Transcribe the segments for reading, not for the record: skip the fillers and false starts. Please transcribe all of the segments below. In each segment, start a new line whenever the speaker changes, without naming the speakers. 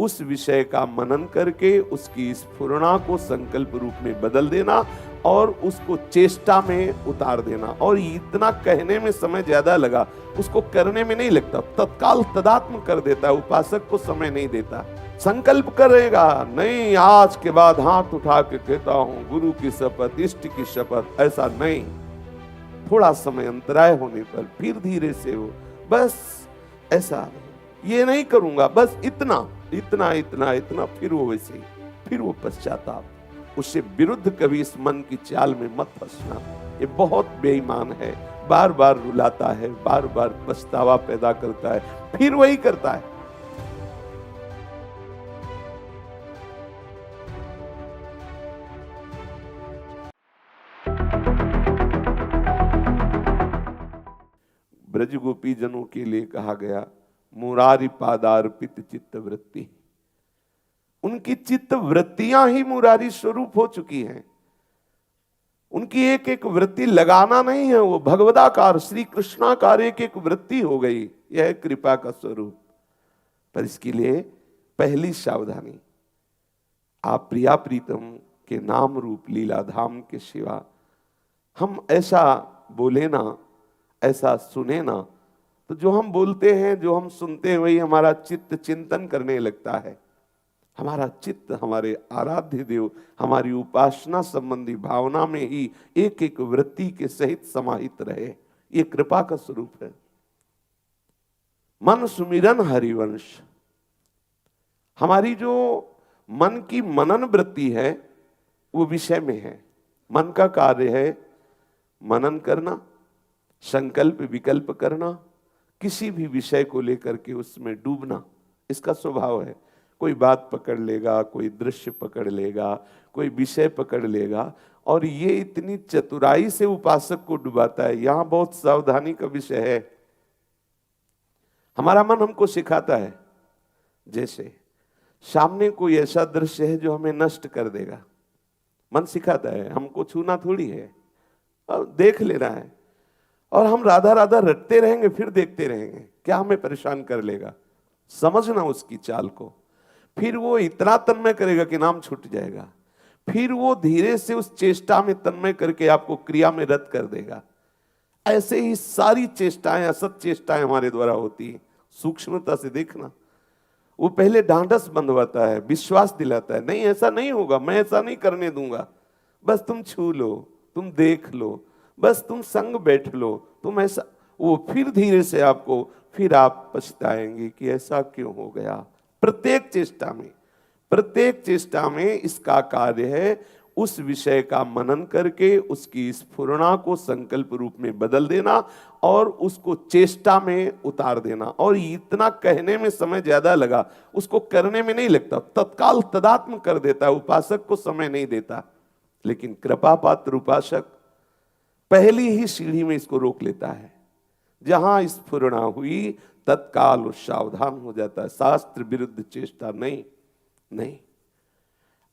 उस विषय का मनन करके उसकी स्फुरणा को संकल्प रूप में बदल देना और उसको चेष्टा में उतार देना। और इतना कहने में समय ज्यादा लगा, उसको करने में नहीं लगता, तत्काल तदात्म कर देता है, उपासक को समय नहीं देता। संकल्प करेगा, नहीं आज के बाद हाथ उठा के कहता हूं गुरु की शपथ, इष्ट की शपथ, ऐसा नहीं। थोड़ा समय अंतराय होने पर फिर धीरे से हो, बस ऐसा नहीं, ये नहीं करूंगा, बस इतना इतना इतना इतना, फिर वो वैसे ही, फिर वो पश्चाताप। उससे विरुद्ध कभी इस मन की चाल में मत फंसना, ये बहुत बेईमान है, बार बार रुलाता है, बार बार पछतावा पैदा करता है, फिर वही करता है। ब्रज गोपी जनों के लिए कहा गया, मुरारी पादार्पित चित्त वृत्ति। उनकी चित्त वृत्तियां ही मुरारी स्वरूप हो चुकी हैं। उनकी एक एक वृत्ति लगाना नहीं है, वो भगवदाकार श्री कृष्णाकार एक एक वृत्ति हो गई। यह कृपा का स्वरूप। पर इसके लिए पहली सावधानी, आप प्रिया प्रीतम के नाम रूप लीला धाम के सिवा हम ऐसा बोले ना, ऐसा सुने ना, तो जो हम बोलते हैं, जो हम सुनते हैं, वही हमारा चित्त चिंतन करने लगता है। हमारा चित्त हमारे आराध्य देव, हमारी उपासना संबंधी भावना में ही एक एक वृत्ति के सहित समाहित रहे। ये कृपा का स्वरूप है। मन सुमिरन हरिवंश। हमारी जो मन की मनन वृत्ति है वो विषय में है। मन का कार्य है मनन करना, संकल्प विकल्प करना, किसी भी विषय को लेकर के उसमें डूबना, इसका स्वभाव है। कोई बात पकड़ लेगा, कोई दृश्य पकड़ लेगा, कोई विषय पकड़ लेगा, और ये इतनी चतुराई से उपासक को डुबाता है। यहां बहुत सावधानी का विषय है। हमारा मन हमको सिखाता है, जैसे सामने कोई ऐसा दृश्य है जो हमें नष्ट कर देगा, मन सिखाता है, हमको छूना थोड़ी है, अब देख लेना है, और हम राधा राधा रटते रहेंगे, फिर देखते रहेंगे, क्या हमें परेशान कर लेगा। समझना उसकी चाल को। फिर वो इतना तन्मय करेगा कि नाम छूट जाएगा। फिर वो धीरे से उस चेष्टा में तन्मय करके आपको क्रिया में रत कर देगा। ऐसे ही सारी चेष्टाएं, असत चेष्टाएं हमारे द्वारा होती हैं। सूक्ष्मता से देखना। वो पहले ढांढस बंधवाता है, विश्वास दिलाता है, नहीं ऐसा नहीं होगा, मैं ऐसा नहीं करने दूंगा, बस तुम छू लो, तुम देख लो, बस तुम संग बैठ लो, तुम ऐसा। वो फिर धीरे से आपको, फिर आप पछताएंगे कि ऐसा क्यों हो गया। प्रत्येक चेष्टा में इसका कार्य है उस विषय का मनन करके उसकी स्फुरणा को संकल्प रूप में बदल देना और उसको चेष्टा में उतार देना। और इतना कहने में समय ज्यादा लगा, उसको करने में नहीं लगता, तत्काल तदात्म कर देता है, उपासक को समय नहीं देता। लेकिन कृपा पात्र उपासक पहली ही सीढ़ी में इसको रोक लेता है। जहां स्फुरणा हुई तत्काल सावधान हो जाता है। शास्त्र विरुद्ध चेष्टा नहीं।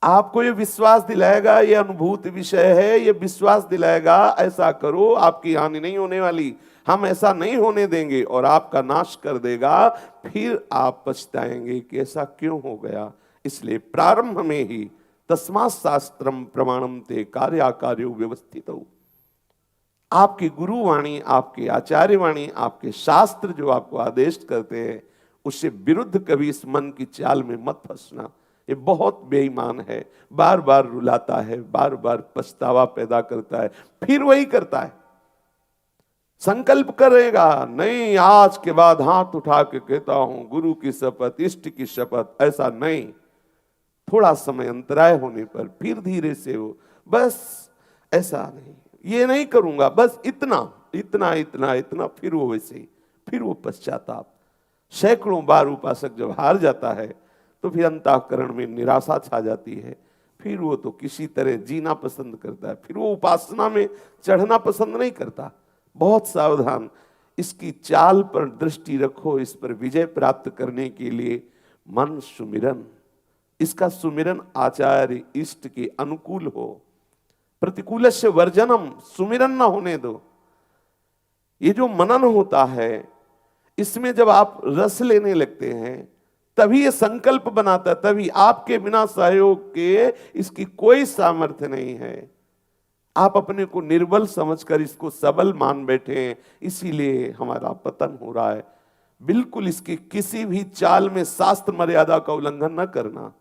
आपको ये विश्वास दिलाएगा, ये अनुभूत विषय है, ये विश्वास दिलाएगा ऐसा करो, आपकी हानि नहीं होने वाली, हम ऐसा नहीं होने देंगे, और आपका नाश कर देगा। फिर आप पछताएंगे कि ऐसा क्यों हो गया। इसलिए प्रारंभ में ही तस्मात् शास्त्रम प्रमाणम ते कार्याकार्यो व्यवस्थितौ। आपकी गुरुवाणी, आपके आचार्यवाणी, आपके शास्त्र जो आपको आदेश करते हैं, उससे विरुद्ध कभी इस मन की चाल में मत फंसना। ये बहुत बेईमान है, बार बार रुलाता है, बार बार पछतावा पैदा करता है, फिर वही करता है। संकल्प करेगा, नहीं आज के बाद हाथ उठा के कहता हूं गुरु की शपथ, इष्ट की शपथ, ऐसा नहीं। थोड़ा समय अंतराय होने पर फिर धीरे से हो, बस ऐसा नहीं, ये नहीं करूंगा, बस इतना इतना इतना इतना, फिर वो वैसे ही, फिर वो पश्चाताप। सैकड़ों बार उपासक जब हार जाता है तो फिर अंतःकरण में निराशा छा जाती है। फिर वो तो किसी तरह जीना पसंद करता है, फिर वो उपासना में चढ़ना पसंद नहीं करता। बहुत सावधान, इसकी चाल पर दृष्टि रखो। इस पर विजय प्राप्त करने के लिए मन सुमिरन, इसका सुमिरन आचार्य इष्ट के अनुकूल हो। प्रतिकूल से वर्जनम, सुमिरन ना होने दो। ये जो मनन होता है, इसमें जब आप रस लेने लगते हैं तभी ये संकल्प बनाता है, तभी आपके बिना सहयोग के इसकी कोई सामर्थ्य नहीं है। आप अपने को निर्बल समझकर इसको सबल मान बैठे हैं, इसीलिए हमारा पतन हो रहा है। बिल्कुल इसकी किसी भी चाल में शास्त्र मर्यादा का उल्लंघन न करना।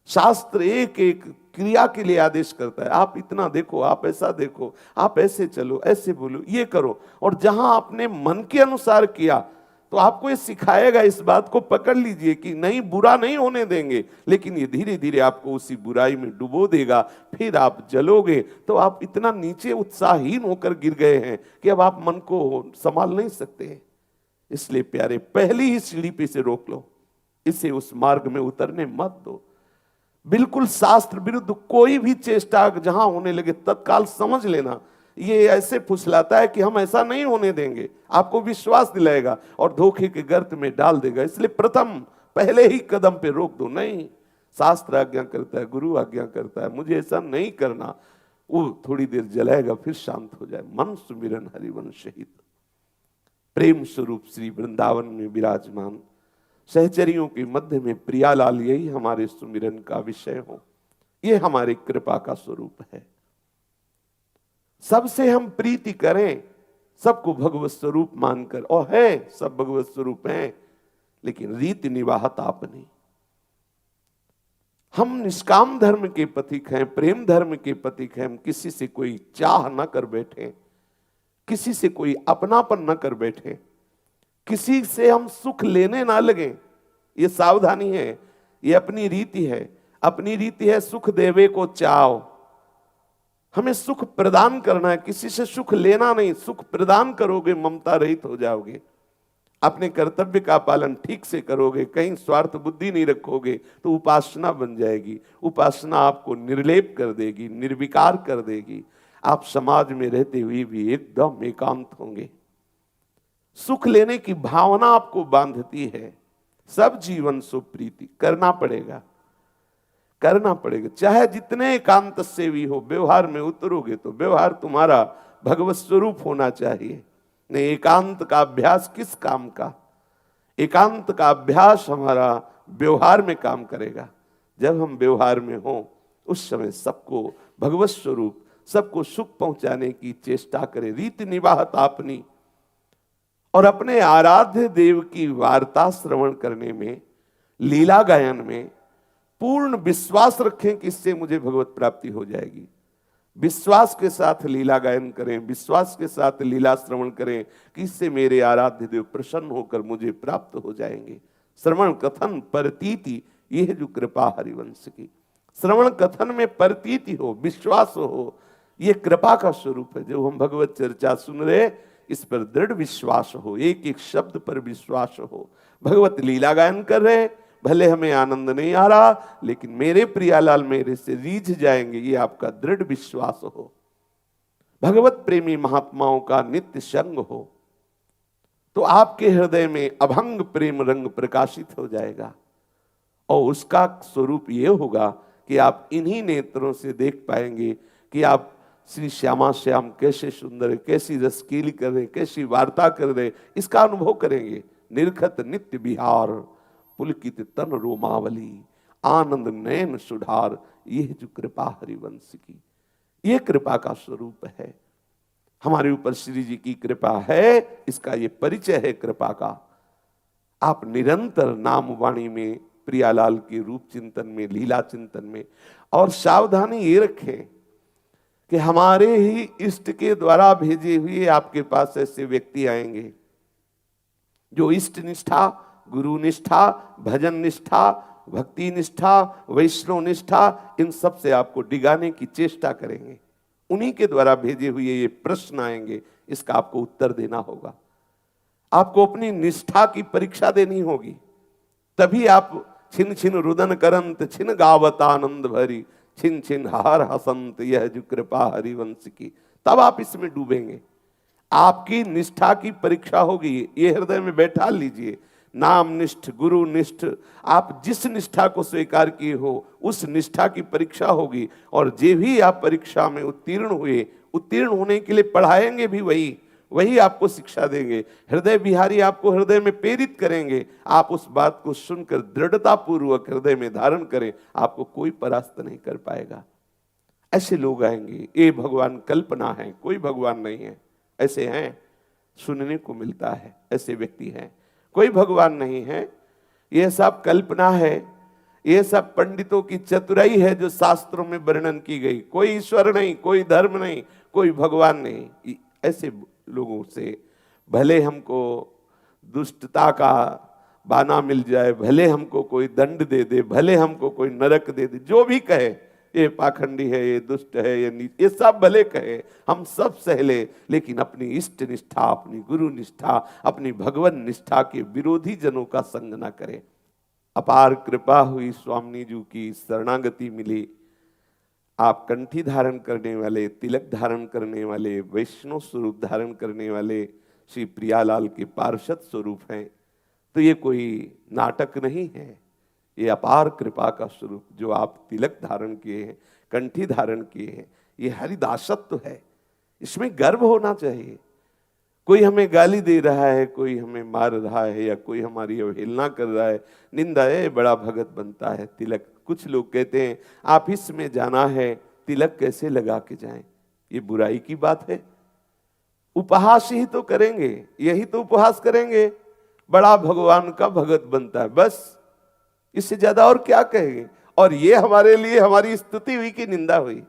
शास्त्र एक एक क्रिया के लिए आदेश करता है, आप इतना देखो, आप ऐसा देखो, आप ऐसे चलो, ऐसे बोलो, ये करो। और जहां आपने मन के अनुसार किया तो आपको ये सिखाएगा, इस बात को पकड़ लीजिए कि नहीं, बुरा नहीं होने देंगे, लेकिन ये धीरे धीरे आपको उसी बुराई में डुबो देगा, फिर आप जलोगे। तो आप इतना नीचे उत्साहहीन होकर गिर गए हैं कि अब आप मन को संभाल नहीं सकते। इसलिए प्यारे, पहली ही सीढ़ी पे से रोक लो, इसे उस मार्ग में उतरने मत दो। बिल्कुल शास्त्र विरुद्ध कोई भी चेष्टा जहां होने लगे तत्काल समझ लेना, ये ऐसे फुसलाता है कि हम ऐसा नहीं होने देंगे, आपको विश्वास दिलाएगा और धोखे के गर्त में डाल देगा। इसलिए प्रथम पहले ही कदम पे रोक दो। नहीं, शास्त्र आज्ञा करता है, गुरु आज्ञा करता है, मुझे ऐसा नहीं करना। वो थोड़ी देर जलाएगा, फिर शांत हो जाए। मन सुमिरन हरिवंश हित। प्रेम स्वरूप श्री वृंदावन में विराजमान सहचरियों के मध्य में प्रियालाल यही हमारे सुमिरन का विषय हो, ये हमारी कृपा का स्वरूप है। सबसे हम प्रीति करें, सबको भगवत स्वरूप मानकर, और है सब भगवत स्वरूप हैं, लेकिन रीति निवाहत आप नहीं। हम निष्काम धर्म के पथिक हैं, प्रेम धर्म के पथिक हैं। हम किसी से कोई चाह न कर बैठे, किसी से कोई अपनापन न कर बैठे, किसी से हम सुख लेने ना लगे। ये सावधानी है, ये अपनी रीति है। अपनी रीति है सुख देवे को चाव। हमें सुख प्रदान करना है, किसी से सुख लेना नहीं। सुख प्रदान करोगे, ममता रहित हो जाओगे। अपने कर्तव्य का पालन ठीक से करोगे, कहीं स्वार्थ बुद्धि नहीं रखोगे, तो उपासना बन जाएगी। उपासना आपको निर्लेप कर देगी, निर्विकार कर देगी। आप समाज में रहते हुए भी एकदम एकांत होंगे। सुख लेने की भावना आपको बांधती है। सब जीवन सुप्रीति करना पड़ेगा, करना पड़ेगा। चाहे जितने एकांत सेवी हो, व्यवहार में उतरोगे तो व्यवहार तुम्हारा भगवत स्वरूप होना चाहिए। नहीं, एकांत का अभ्यास किस काम का? एकांत का अभ्यास हमारा व्यवहार में काम करेगा। जब हम व्यवहार में हो, उस समय सबको भगवत स्वरूप, सबको सुख पहुंचाने की चेष्टा करें। रीति निवाहत आपनी, और अपने आराध्य देव की वार्ता श्रवण करने में, लीला गायन में पूर्ण विश्वास रखें कि इससे मुझे भगवत प्राप्ति हो जाएगी। विश्वास के साथ लीला गायन करें, विश्वास के साथ लीला श्रवण करें कि इससे मेरे आराध्य देव प्रसन्न होकर मुझे प्राप्त हो जाएंगे। श्रवण कथन परतीति, यह जो कृपा हरिवंश की, श्रवण कथन में परतीति हो, विश्वास हो, यह कृपा का स्वरूप है। जो हम भगवत चर्चा सुन रहे, इस पर दृढ़ विश्वास हो, एक एक शब्द पर विश्वास हो। भगवत लीला गायन कर रहे, भले हमें आनंद नहीं आ रहा, लेकिन मेरे प्रियालाल मेरे से रीझ जाएंगे, ये आपका दृढ़ विश्वास हो। भगवत प्रेमी महात्माओं का नित्य संग हो, तो आपके हृदय में अभंग प्रेम रंग प्रकाशित हो जाएगा। और उसका स्वरूप ये होगा कि आप इन्हीं नेत्रों से देख पाएंगे कि आप श्री श्यामा श्याम कैसे सुंदर है, कैसी रसकीली कर रहे, कैसी वार्ता कर रहे, इसका अनुभव करेंगे। निर्खत नित्य बिहार, पुलकित तन रोमावली, आनंद नयन सुधार, यह जो कृपा हरिवंश की, यह कृपा का स्वरूप है। हमारे ऊपर श्री जी की कृपा है, इसका यह परिचय है कृपा का। आप निरंतर नाम वाणी में, प्रियालाल के रूप चिंतन में, लीला चिंतन में, और सावधानी ये रखें कि हमारे ही इष्ट के द्वारा भेजे हुए आपके पास ऐसे व्यक्ति आएंगे जो इष्ट निष्ठा, गुरु निष्ठा, भजन निष्ठा, भक्ति निष्ठा, वैष्णव निष्ठा, इन सब से आपको डिगाने की चेष्टा करेंगे। उन्हीं के द्वारा भेजे हुए ये प्रश्न आएंगे, इसका आपको उत्तर देना होगा। आपको अपनी निष्ठा की परीक्षा देनी होगी, तभी आप छिन छिन रुदन करंत छिन गावत आनंद भरी, छिन छिन हर हसंत यह जो कृपा हरिवंश की, तब आप इसमें डूबेंगे। आपकी निष्ठा की परीक्षा होगी, ये हृदय में बैठा लीजिए। नाम निष्ठ, गुरु निष्ठ, आप जिस निष्ठा को स्वीकार किए हो, उस निष्ठा की परीक्षा होगी। और जे भी आप परीक्षा में उत्तीर्ण हुए, उत्तीर्ण होने के लिए पढ़ाएंगे भी वही, वही आपको शिक्षा देंगे। हृदय बिहारी आपको हृदय में प्रेरित करेंगे। आप उस बात को सुनकर दृढ़ता पूर्वक हृदय में धारण करें, आपको कोई परास्त नहीं कर पाएगा। ऐसे लोग आएंगे, ये भगवान कल्पना है, कोई भगवान नहीं है। ऐसे हैं, सुनने को मिलता है, ऐसे व्यक्ति हैं। कोई भगवान नहीं है, ये सब कल्पना है, ये सब पंडितों की चतुराई है जो शास्त्रों में वर्णन की गई। कोई ईश्वर नहीं, कोई धर्म नहीं, कोई भगवान नहीं। ऐसे लोगों से भले हमको दुष्टता का बाना मिल जाए, भले हमको कोई दंड दे दे, भले हमको कोई नरक दे दे, जो भी कहे, ये पाखंडी है, ये दुष्ट है, ये नीच, ये सब भले कहे, हम सब सहले, लेकिन अपनी इष्ट निष्ठा, अपनी गुरु निष्ठा, अपनी भगवान निष्ठा के विरोधी जनों का संग न करें। अपार कृपा हुई, स्वामी जी की शरणागति मिली। आप कंठी धारण करने वाले, तिलक धारण करने वाले, वैष्णव स्वरूप धारण करने वाले श्री प्रियालाल के पार्षद स्वरूप हैं। तो ये कोई नाटक नहीं है, ये अपार कृपा का स्वरूप जो आप तिलक धारण किए हैं, कंठी धारण किए हैं, ये हरिदासत्व है। इसमें गर्व होना चाहिए। कोई हमें गाली दे रहा है, कोई हमें मार रहा है, या कोई हमारी अवहेलना कर रहा है, निंदा है, बड़ा भगत बनता है तिलक। कुछ लोग कहते हैं आप इसमें जाना है, तिलक कैसे लगा के जाएं? ये बुराई की बात है। उपहास ही तो करेंगे, यही तो उपहास करेंगे, बड़ा भगवान का भगत बनता है, बस इससे ज्यादा और क्या कहेंगे? और ये हमारे लिए हमारी स्तुति हुई कि निंदा हुई?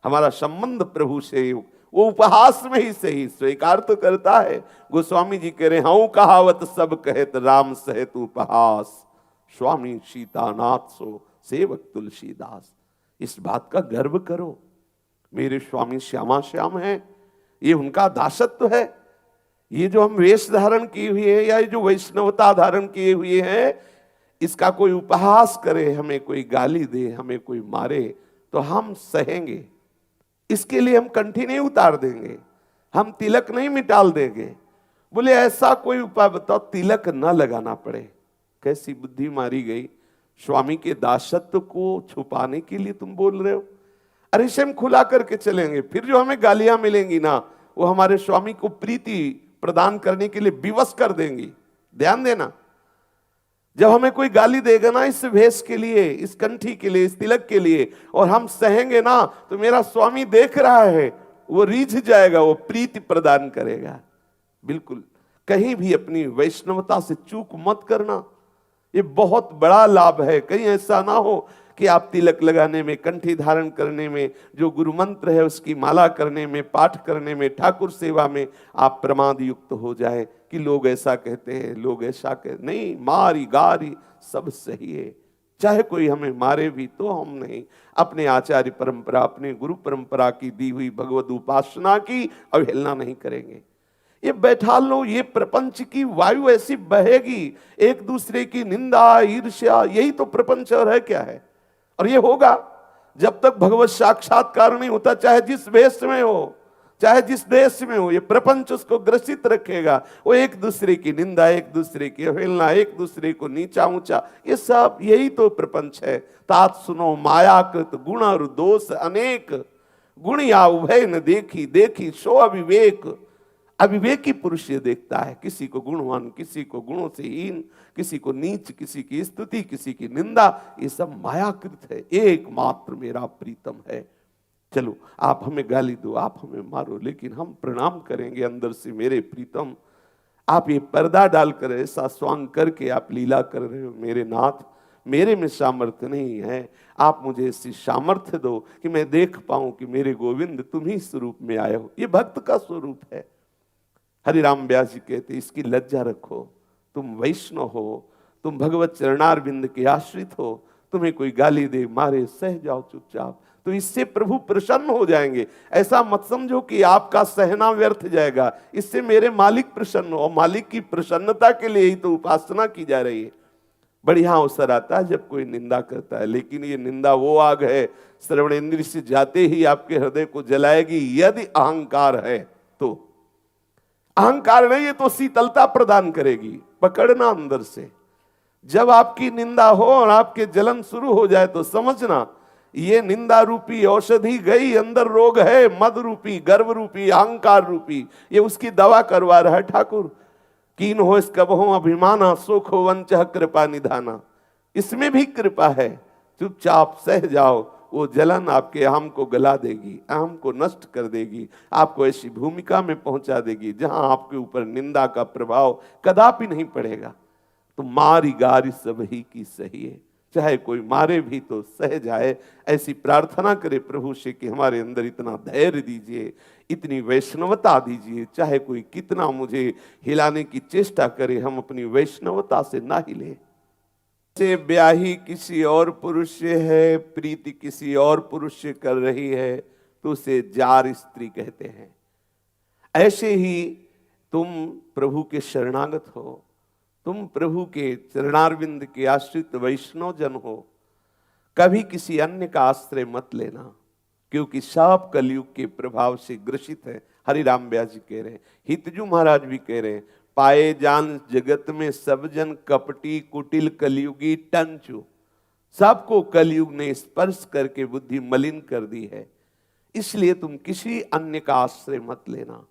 हमारा संबंध प्रभु से वो उपहास में ही सही स्वीकार तो करता है। गोस्वामी जी कह रहे, हाँ कहावत सब कहत राम सहित उपहास, स्वामी सीतानाथ सो सेवक तुलसीदास। इस बात का गर्व करो, मेरे स्वामी श्यामा श्याम हैं, ये उनका दासत्व है। ये जो हम वेश धारण किए हुए हैं, या ये जो वैष्णवता धारण किए हुए हैं, इसका कोई उपहास करे, हमें कोई गाली दे, हमें कोई मारे, तो हम सहेंगे। इसके लिए हम कंठी नहीं उतार देंगे, हम तिलक नहीं मिटाल देंगे। बोले ऐसा कोई उपाय बताओ तिलक न लगाना पड़े। कैसी बुद्धि मारी गई? स्वामी के दासत्व को छुपाने के लिए तुम बोल रहे हो? अरे इसे हम खुला करके चलेंगे, फिर जो हमें गालियां मिलेंगी ना, वो हमारे स्वामी को प्रीति प्रदान करने के लिए विवश कर देंगी। ध्यान देना, जब हमें कोई गाली देगा ना इस भेष के लिए, इस कंठी के लिए, इस तिलक के लिए, और हम सहेंगे ना, तो मेरा स्वामी देख रहा है, वो रीझ जाएगा, वो प्रीति प्रदान करेगा। बिल्कुल कहीं भी अपनी वैष्णवता से चूक मत करना, ये बहुत बड़ा लाभ है। कहीं ऐसा ना हो कि आप तिलक लगाने में, कंठी धारण करने में, जो गुरु मंत्र है उसकी माला करने में, पाठ करने में, ठाकुर सेवा में आप प्रमाद युक्त हो जाए कि लोग ऐसा कहते हैं, लोग ऐसा कहते नहीं। मारी गारी सब सही है, चाहे कोई हमें मारे भी तो हम नहीं, अपने आचार्य परंपरा, अपने गुरु परंपरा की दी हुई भगवत उपासना की अवहेलना नहीं करेंगे। ये बैठा लो, ये प्रपंच की वायु ऐसी बहेगी, एक दूसरे की निंदा, ईर्ष्या, यही तो प्रपंच और है क्या है? और ये होगा जब तक भगवत साक्षात्कार नहीं होता, चाहे जिस वेश में हो, चाहे जिस देश में हो, ये प्रपंच उसको ग्रसित रखेगा। वो एक दूसरे की निंदा, एक दूसरे की अवहेलना, एक दूसरे को नीचा ऊंचा, ये सब यही तो प्रपंच है। तात सुनो मायाकृत गुण और दोष अनेक, गुण या उभय न देखी, देखी सो अविवेक। अविवेकी पुरुष ये देखता है, किसी को गुणवान, किसी को गुणों से हीन, किसी को नीच, किसी की स्तुति, किसी की निंदा, ये सब मायाकृत है। एकमात्र मेरा प्रीतम है। चलो आप हमें गाली दो, आप हमें मारो, लेकिन हम प्रणाम करेंगे अंदर से, मेरे प्रीतम। आप ये पर्दा डालकर ऐसा स्वांग करके आप लीला कर रहे हो, मेरे नाथ मेरे में सामर्थ्य नहीं है, आप मुझे ऐसी सामर्थ्य दो कि मैं देख पाऊं कि मेरे गोविंद तुम ही स्वरूप में आए हो। ये भक्त का स्वरूप है। हरिराम व्यास जी कहते इसकी लज्जा रखो, तुम वैष्णव हो, तुम भगवत चरणारविंद के आश्रित हो, तुम्हें कोई गाली दे मारे सह जाओ चुपचाप, तो इससे प्रभु प्रसन्न हो जाएंगे। ऐसा मत समझो कि आपका सहना व्यर्थ जाएगा, इससे मेरे मालिक प्रसन्न हो, और मालिक की प्रसन्नता के लिए ही तो उपासना की जा रही है। बढ़िया अवसर आता है जब कोई निंदा करता है, लेकिन ये निंदा वो आग है श्रवणेन्द्रिय से जाते ही आपके हृदय को जलाएगी। यदि अहंकार है तो, अहंकार नहीं है तो शीतलता प्रदान करेगी। पकड़ना अंदर से, जब आपकी निंदा हो और आपके जलन शुरू हो जाए तो समझना ये निंदा रूपी औषधि गई, अंदर रोग है मद रूपी, गर्व रूपी, अहंकार रूपी, ये उसकी दवा करवा रहा है ठाकुर। कीन हो इस कबहो अभिमाना, सुख हो वंचह कृपा निधाना। इसमें भी कृपा है, चुपचाप सह जाओ, वो जलन आपके अहम को गला देगी, अहम को नष्ट कर देगी, आपको ऐसी भूमिका में पहुंचा देगी जहां आपके ऊपर निंदा का प्रभाव कदापि नहीं पड़ेगा। तो मारी गारी सब ही की सही है, चाहे कोई मारे भी तो सह जाए। ऐसी प्रार्थना करे प्रभु से कि हमारे अंदर इतना धैर्य दीजिए, इतनी वैष्णवता दीजिए, चाहे कोई कितना मुझे हिलाने की चेष्टा करे, हम अपनी वैष्णवता से ना हिले। से ब्याही किसी और पुरुष से है, प्रीति किसी और पुरुष से कर रही है, तो उसे जार स्त्री कहते हैं। ऐसे ही तुम प्रभु के शरणागत हो, तुम प्रभु के चरणारविंद के आश्रित वैष्णव जन हो, कभी किसी अन्य का आश्रय मत लेना, क्योंकि सब कलयुग के प्रभाव से ग्रसित है। हरिराम व्यास जी कह रहे हैं, हितजू महाराज भी कह रहे हैं, पाए जान जगत में सब जन कपटी कुटिल कलयुगी टंचु। सबको कलयुग ने स्पर्श करके बुद्धि मलिन कर दी है, इसलिए तुम किसी अन्य का आश्रय मत लेना।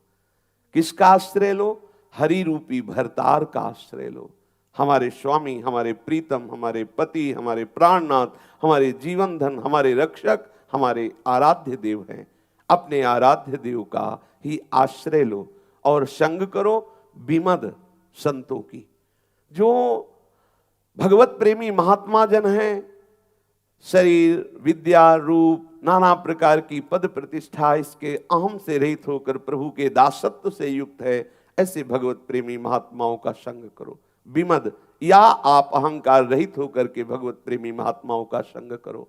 किसका आश्रय लो? हरि रूपी भरतार का आश्रय लो। हमारे स्वामी, हमारे प्रीतम, हमारे पति, हमारे प्राणनाथ, हमारे जीवन धन, हमारे रक्षक, हमारे आराध्य देव हैं। अपने आराध्य देव का ही आश्रय लो और संग करो विमद संतों की। जो भगवत प्रेमी महात्मा जन हैं, शरीर, विद्या, रूप, नाना प्रकार की पद प्रतिष्ठा, इसके अहम से रहित होकर प्रभु के दासत्व से युक्त है, ऐसे भगवत प्रेमी महात्माओं का संग करो। विमद, या आप अहंकार रहित होकर के भगवत प्रेमी महात्माओं का संग करो।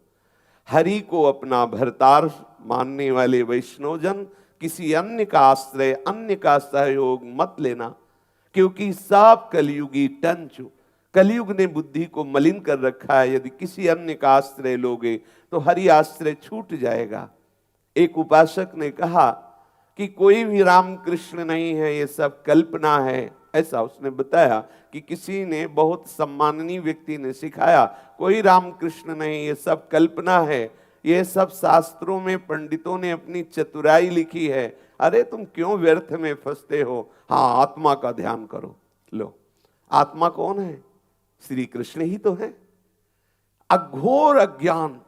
हरि को अपना भरतार मानने वाले वैष्णवजन किसी अन्य का आश्रय, अन्य का सहयोग मत लेना, क्योंकि सब कलयुगी टंचु, कलयुग ने बुद्धि को मलिन कर रखा है। यदि किसी अन्य का आश्रय लोगे तो हरि आश्रय छूट जाएगा। एक उपासक ने कहा कि कोई भी राम कृष्ण नहीं है, ये सब कल्पना है। ऐसा उसने बताया कि किसी ने, बहुत सम्माननीय व्यक्ति ने सिखाया, कोई राम कृष्ण नहीं, ये सब कल्पना है, ये सब शास्त्रों में पंडितों ने अपनी चतुराई लिखी है। अरे तुम क्यों व्यर्थ में फंसते हो? हाँ, आत्मा का ध्यान करो। लो, आत्मा कौन है? श्री कृष्ण ही तो है। अघोर अज्ञान,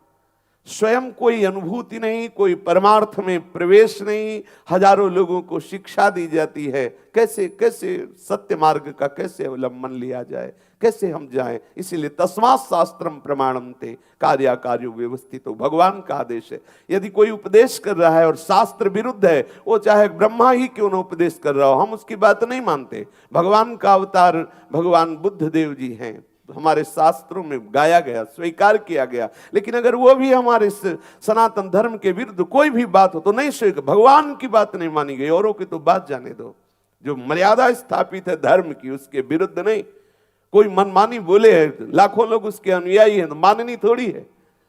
स्वयं कोई अनुभूति नहीं, कोई परमार्थ में प्रवेश नहीं, हजारों लोगों को शिक्षा दी जाती है। कैसे कैसे सत्य मार्ग का कैसे अवलंबन लिया जाए, कैसे हम जाएं। इसीलिए तस्मात् शास्त्रम प्रमाणन्ते कार्याकार्यो व्यवस्थितो, भगवान का आदेश है। यदि कोई उपदेश कर रहा है और शास्त्र विरुद्ध है, वो चाहे ब्रह्मा ही क्यों न उपदेश कर रहा हो, हम उसकी बात नहीं मानते। भगवान का अवतार भगवान बुद्ध देव जी हैं, हमारे शास्त्रों में गाया गया, स्वीकार किया गया। लेकिन अगर वो भी हमारे सनातन धर्म के विरुद्ध कोई भी बात हो तो नहीं स्वीकार, भगवान की बात नहीं मानी गई, औरों की तो बात जाने दो। जो मर्यादा स्थापित है धर्म की, उसके विरुद्ध नहीं। कोई मनमानी बोले है, लाखों लोग उसके अनुयायी हैं, तो माननी थोड़ी है,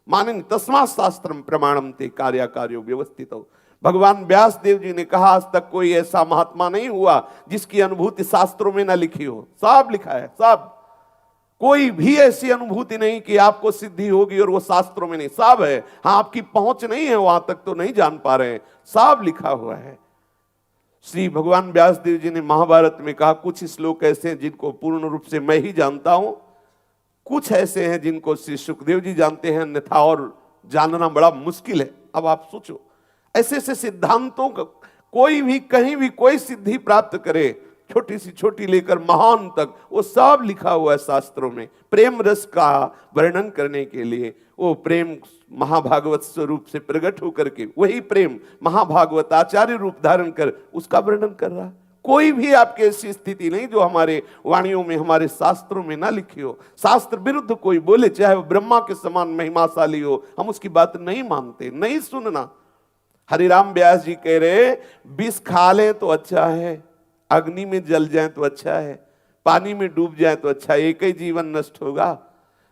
माननी। तस्मात् शास्त्रम प्रमाणन्ते कार्याकार्यो व्यवस्थितो। भगवान व्यास देव जी ने कहा, आज तक कोई ऐसा महात्मा नहीं हुआ जिसकी अनुभूति शास्त्रों में ना लिखी हो। सब लिखा है, सब। कोई भी ऐसी अनुभूति नहीं कि आपको सिद्धि होगी और वो शास्त्रों में नहीं, सब है। हाँ, आपकी पहुंच नहीं है वहां तक, तो नहीं जान पा रहे हैं, सब लिखा हुआ है। श्री भगवान व्यास देव जी ने महाभारत में कहा, कुछ श्लोक ऐसे हैं जिनको पूर्ण रूप से मैं ही जानता हूं, कुछ ऐसे हैं जिनको श्री सुखदेव जी जानते हैं, अन्यथा और जानना बड़ा मुश्किल है। अब आप सोचो, ऐसे ऐसे सिद्धांतों का कोई भी कहीं भी कोई सिद्धि प्राप्त करे, छोटी सी छोटी लेकर महान तक, वो सब लिखा हुआ है शास्त्रों में। प्रेम रस का वर्णन करने के लिए वो प्रेम महाभागवत स्वरूप से प्रकट होकर के वही प्रेम महाभागवत आचार्य रूप धारण कर उसका वर्णन कर रहा। कोई भी आपकी ऐसी स्थिति नहीं जो हमारे वाणियों में, हमारे शास्त्रों में ना लिखी हो। शास्त्र विरुद्ध कोई बोले, चाहे वो ब्रह्मा के समान महिमाशाली हो, हम उसकी बात नहीं मानते, नहीं सुनना। हरिराम व्यास जी कह रहे, विष खा ले तो अच्छा है, अग्नि में जल जाए तो अच्छा है, पानी में डूब जाए तो अच्छा, एक ही जीवन नष्ट होगा।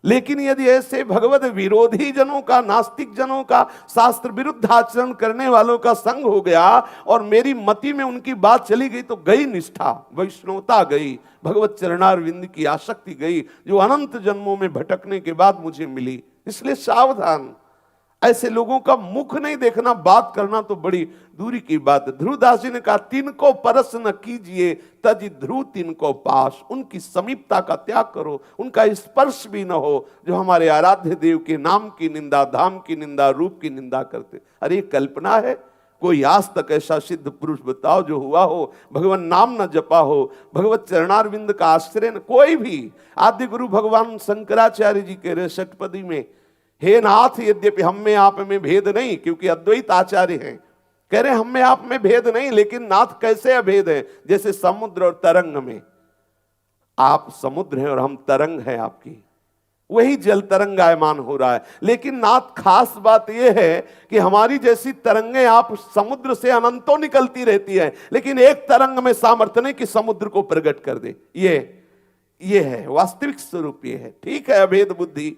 लेकिन यदि ऐसे भगवत विरोधी जनों का, नास्तिक जनों का, शास्त्र विरुद्ध आचरण करने वालों का संग हो गया और मेरी मति में उनकी बात चली गई, तो गई निष्ठा, वैष्णवता गई, भगवत चरणारविंद की आसक्ति गई, जो अनंत जन्मों में भटकने के बाद मुझे मिली। इसलिए सावधान। ऐसे लोगों का मुख नहीं देखना, बात करना तो बड़ी दूरी की बात है। ध्रुवदास जी ने कहा, तिनको परस न कीजिए तज ध्रुव तिनको पास। उनकी समीपता का त्याग करो, उनका स्पर्श भी न हो, जो हमारे आराध्य देव के नाम की निंदा, धाम की निंदा, रूप की निंदा करते। अरे कल्पना है? कोई आज तक ऐसा सिद्ध पुरुष बताओ जो हुआ हो, भगवान नाम न जपा हो, भगवत चरणारविंद का आश्रय न। कोई भी आदि गुरु भगवान शंकराचार्य जी कह रहे षटपदी में, हे नाथ यद्यपि हम में आप में भेद नहीं, क्योंकि अद्वैत आचार्य हैं, कह रहे हम में आप में भेद नहीं, लेकिन नाथ कैसे अभेद है? जैसे समुद्र और तरंग में, आप समुद्र हैं और हम तरंग हैं आपकी, वही जल तरंगायमान हो रहा है। लेकिन नाथ खास बात यह है कि हमारी जैसी तरंगें आप समुद्र से अनंतों निकलती रहती है, लेकिन एक तरंग में सामर्थ्य नहीं कि समुद्र को प्रकट कर दे। ये है वास्तविक स्वरूप, ये है। ठीक है अभेद बुद्धि,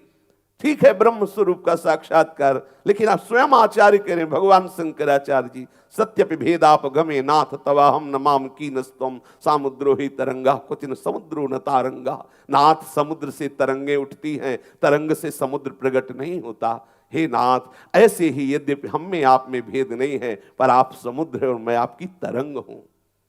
ठीक है ब्रह्म स्वरूप का साक्षात्कार, लेकिन आप स्वयं आचार्य करें, भगवान शंकराचार्य जी, सत्यपि भेदाप गमे नाथ तवा हम नमाम कीनस्तम सामुद्रो ही तरंगा क्वचिन समुद्रो न तारंगा। नाथ समुद्र से तरंगे उठती हैं, तरंग से समुद्र प्रकट नहीं होता। हे नाथ, ऐसे ही यद्यपि हम में आप में भेद नहीं है, पर आप समुद्र हैं और मैं आपकी तरंग हूं।